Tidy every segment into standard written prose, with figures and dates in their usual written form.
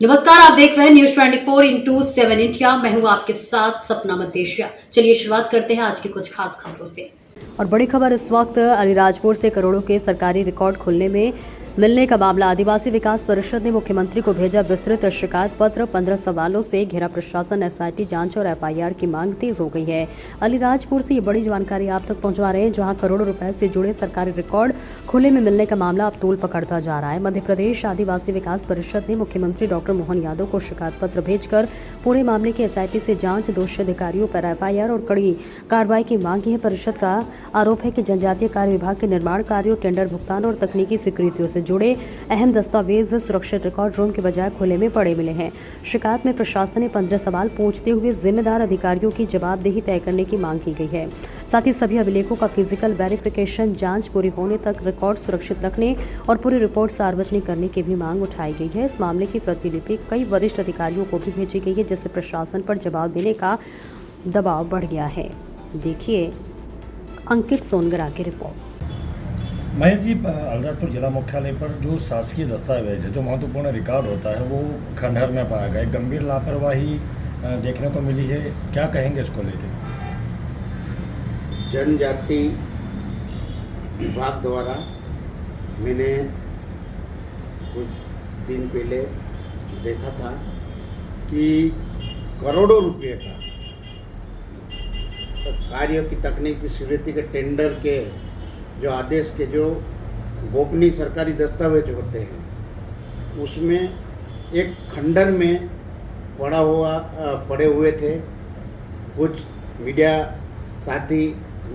नमस्कार, आप देख रहे हैं न्यूज 24/7 इंडिया। मैं हूं आपके साथ सपना मदेशिया। चलिए शुरुआत करते हैं आज की कुछ खास खबरों से। और बड़ी खबर इस वक्त अलीराजपुर से करोड़ों के सरकारी रिकॉर्ड खुलने में मिलने का मामला। आदिवासी विकास परिषद ने मुख्यमंत्री को भेजा विस्तृत शिकायत पत्र। 15 सवालों से घिरा प्रशासन। एसआईटी जांच और एफआईआर की मांग तेज हो गई है। अलीराजपुर से ये बड़ी जानकारी आप तक पहुंचा रहे हैं, जहां करोड़ों रुपए से जुड़े सरकारी रिकॉर्ड खुले में मिलने का मामला अब तूल पकड़ता जा रहा है। मध्य प्रदेश आदिवासी विकास परिषद ने मुख्यमंत्री डॉक्टर मोहन यादव को शिकायत पत्र भेजकर पूरे मामले की एसआईटी से जांच, दोषी अधिकारियों पर एफआईआर और कड़ी कार्रवाई की मांग की है। परिषद का आरोप है कि जनजातीय कार्य विभाग के निर्माण कार्यों, टेंडर भुगतान और तकनीकी स्वीकृतियों से जुड़े अहम दस्तावेज सुरक्षित रिकॉर्ड रूम के बजाय खुले में पड़े मिले हैं। शिकायत में प्रशासन ने 15 सवाल पूछते हुए जिम्मेदार अधिकारियों की जवाबदेही तय करने की मांग की गई है। साथ ही सभी अभिलेखों का फिजिकल वेरिफिकेशन, जांच पूरी होने तक रिकॉर्ड सुरक्षित रखने और पूरी रिपोर्ट सार्वजनिक करने की भी मांग उठाई गई है। इस मामले की प्रतिलिपि कई वरिष्ठ अधिकारियों को भी भेजी गई है, जिससे प्रशासन पर जवाब देने का दबाव बढ़ गया है। देखिए अंकित सोनगरा की रिपोर्ट। महेश जी, अलीराजपुर जिला मुख्यालय पर जो शासकीय दस्तावेज है, जो महत्वपूर्ण रिकॉर्ड होता है, वो खंडहर में पाया गया। गंभीर लापरवाही देखने को मिली है, क्या कहेंगे इसको लेकर? जनजाति विभाग द्वारा मैंने कुछ दिन पहले देखा था कि करोड़ों रुपए का कार्य की तकनीकी स्वीकृति के टेंडर के जो आदेश के जो गोपनीय सरकारी दस्तावेज होते हैं, उसमें एक खंडर में पड़े हुए थे। कुछ मीडिया साथी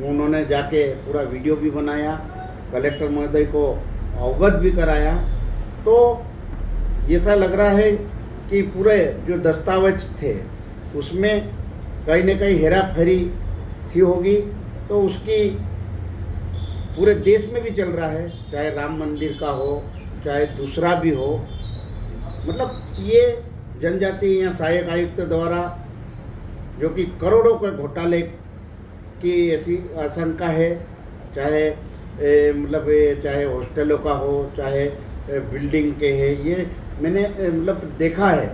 उन्होंने जाके पूरा वीडियो भी बनाया, कलेक्टर महोदय को अवगत भी कराया। तो ऐसा लग रहा है कि पूरे जो दस्तावेज थे उसमें कहीं न कहीं हेरा फेरी थी होगी। तो उसकी पूरे देश में भी चल रहा है, चाहे राम मंदिर का हो, चाहे दूसरा भी हो। मतलब ये जनजाति या सहायक आयुक्त द्वारा जो कि करोड़ों के घोटाले की ऐसी आशंका है, चाहे चाहे हॉस्टलों का हो, चाहे बिल्डिंग के है, ये मैंने देखा है।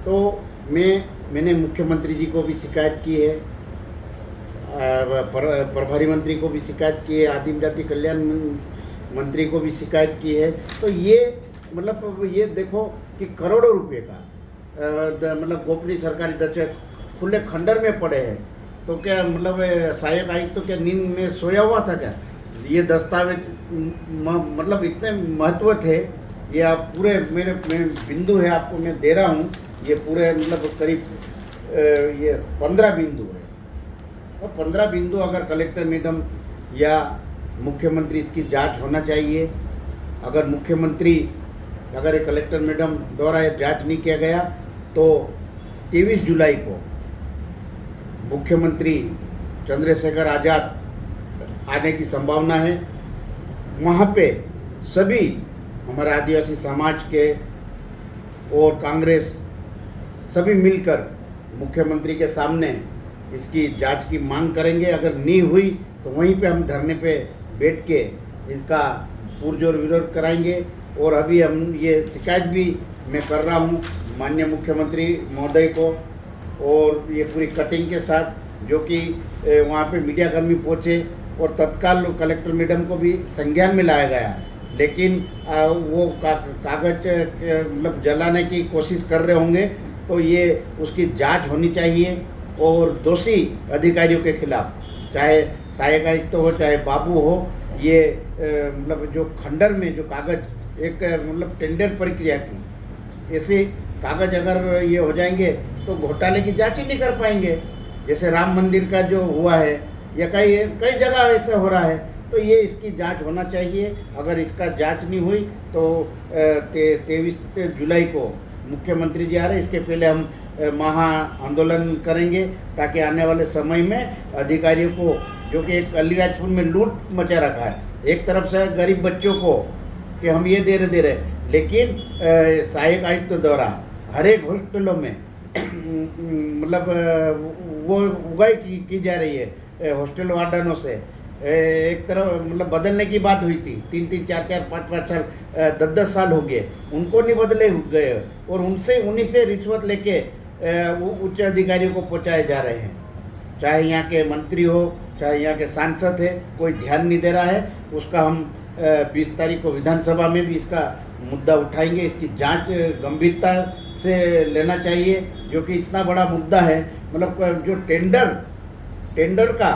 तो मैंने मुख्यमंत्री जी को भी शिकायत की है, प्रभारी मंत्री को भी शिकायत की है, आदिम जाति कल्याण मंत्री को भी शिकायत की है। तो ये देखो कि करोड़ों रुपए का गोपनीय सरकारी दस्तावेज खुले खंडर में पड़े हैं। तो क्या सहायक आयुक्त तो क्या नींद में सोया हुआ था क्या? ये दस्तावेज इतने महत्व थे। ये आप पूरे मेरे बिंदु है, आपको मैं दे रहा हूँ। ये पूरे करीब ये 15 बिंदु है। और 15 बिंदु अगर कलेक्टर मैडम या मुख्यमंत्री इसकी जांच होना चाहिए। अगर ये कलेक्टर मैडम द्वारा ये जांच नहीं किया गया तो 23 जुलाई को मुख्यमंत्री चंद्रशेखर आज़ाद आने की संभावना है। वहाँ पे सभी हमारे आदिवासी समाज के और कांग्रेस सभी मिलकर मुख्यमंत्री के सामने इसकी जांच की मांग करेंगे। अगर नहीं हुई तो वहीं पे हम धरने पे बैठ के इसका पुरजोर विरोध कराएंगे। और अभी हम ये शिकायत भी मैं कर रहा हूँ माननीय मुख्यमंत्री महोदय को, और ये पूरी कटिंग के साथ, जो कि वहाँ पे मीडियाकर्मी पहुँचे और तत्काल कलेक्टर मैडम को भी संज्ञान में लाया गया। लेकिन वो कागज जलाने की कोशिश कर रहे होंगे। तो ये उसकी जांच होनी चाहिए और दोषी अधिकारियों के खिलाफ, चाहे सहायक आयुक्त हो, चाहे बाबू हो, ये जो खंडर में जो कागज एक टेंडर प्रक्रिया की, ऐसे कागज अगर ये हो जाएंगे तो घोटाले की जांच ही नहीं कर पाएंगे। जैसे राम मंदिर का जो हुआ है या कई जगह ऐसे हो रहा है। तो ये इसकी जांच होना चाहिए। अगर इसका जांच नहीं हुई तो 23 जुलाई को मुख्यमंत्री जी आ रहे, इसके पहले हम महा आंदोलन करेंगे, ताकि आने वाले समय में अधिकारियों को, जो कि एक अलीराजपुर में लूट मचा रखा है, एक तरफ से गरीब बच्चों को कि हम ये दे रहे, लेकिन सहायक आयुक्त द्वारा हर एक हॉस्टलों में वो उगाई की जा रही है हॉस्टल वार्डनों से एक तरह मतलब बदलने की बात हुई थी, 3-3, 4-4, 5-5 साल, 10-10 साल हो गए, उनको नहीं बदले गए और उन्हीं से रिश्वत लेके उच्च अधिकारियों को पहुंचाए जा रहे हैं। चाहे यहाँ के मंत्री हो, चाहे यहाँ के सांसद है, कोई ध्यान नहीं दे रहा है। उसका हम 20 तारीख को विधानसभा में भी इसका मुद्दा उठाएंगे। इसकी जांच गंभीरता से लेना चाहिए, जो कि इतना बड़ा मुद्दा है। मतलब जो टेंडर का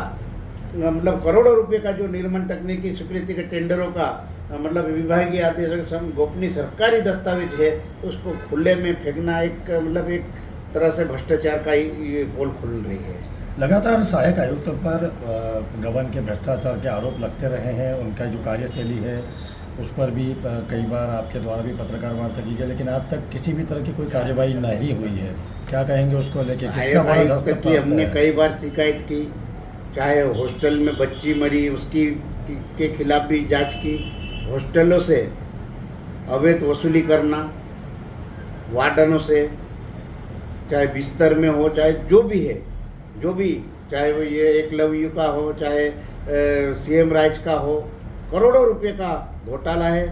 मतलब करोड़ों रुपए का जो निर्माण तकनीकी स्वीकृति के टेंडरों का मतलब विभागीय आदेश गोपनीय सरकारी दस्तावेज है, तो उसको खुले में फेंकना एक तरह से भ्रष्टाचार का ही पोल खुल रही है। लगातार सहायक आयुक्तों पर गबन के भ्रष्टाचार के आरोप लगते रहे हैं। उनका जो कार्यशैली है उस पर भी कई बार आपके द्वारा भी पत्रकार वार्ता की गई, लेकिन आज तक किसी भी तरह की कोई कार्यवाही नहीं हुई है। क्या कहेंगे उसको लेके? सहायक आयुक्त की हमने कई बार शिकायत की, चाहे हॉस्टल में बच्ची मरी उसकी के खिलाफ भी जांच की, हॉस्टलों से अवैध वसूली करना, वार्डनों से, चाहे बिस्तर में हो, चाहे जो भी चाहे वो ये एकलव्य का हो, चाहे सीएम राज का हो, करोड़ों रुपए का घोटाला है।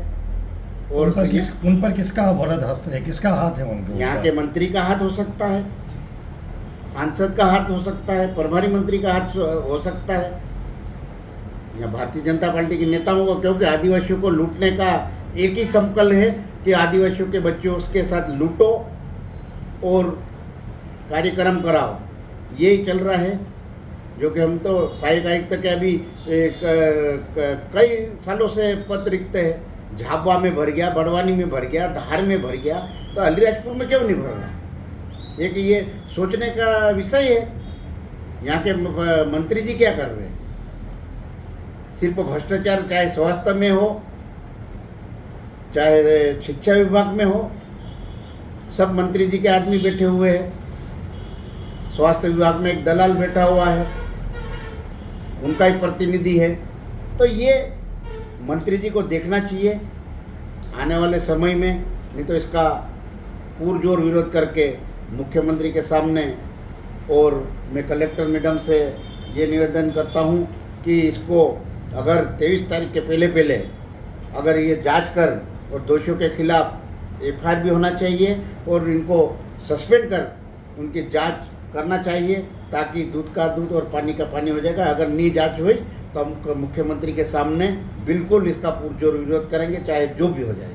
और उन पर किसका वरद हस्त है, किसका हाथ है उनके? यहाँ के मंत्री का हाथ हो सकता है, सांसद का हाथ हो सकता है, प्रभारी मंत्री का हाथ हो सकता है, या भारतीय जनता पार्टी के नेताओं को, क्योंकि आदिवासियों को लूटने का एक ही संकल्प है कि आदिवासियों के बच्चों उसके साथ लूटो और कार्यक्रम कराओ। यही चल रहा है, जो कि हम तो सहायक आयुक्त के अभी कई सालों से पद रिक्त है। झाबुआ में भर गया, बड़वानी में भर गया, धार में भर गया, तो अलीराजपुर में क्यों नहीं भर रहा? एक ये सोचने का विषय है। यहाँ के मंत्री जी क्या कर रहे हैं? सिर्फ भ्रष्टाचार, चाहे स्वास्थ्य में हो, चाहे शिक्षा विभाग में हो, सब मंत्री जी के आदमी बैठे हुए हैं। स्वास्थ्य विभाग में एक दलाल बैठा हुआ है, उनका ही प्रतिनिधि है। तो ये मंत्री जी को देखना चाहिए आने वाले समय में, नहीं तो इसका पुरजोर विरोध करके मुख्यमंत्री के सामने, और मैं कलेक्टर मैडम से ये निवेदन करता हूँ कि इसको अगर 23 तारीख के पहले अगर ये जांच कर और दोषियों के खिलाफ एफआईआर भी होना चाहिए और इनको सस्पेंड कर उनकी जांच करना चाहिए, ताकि दूध का दूध और पानी का पानी हो जाएगा। अगर नहीं जांच हुई तो हम मुख्यमंत्री के सामने बिल्कुल इसका पुरजोर विरोध करेंगे, चाहे जो भी हो जाए।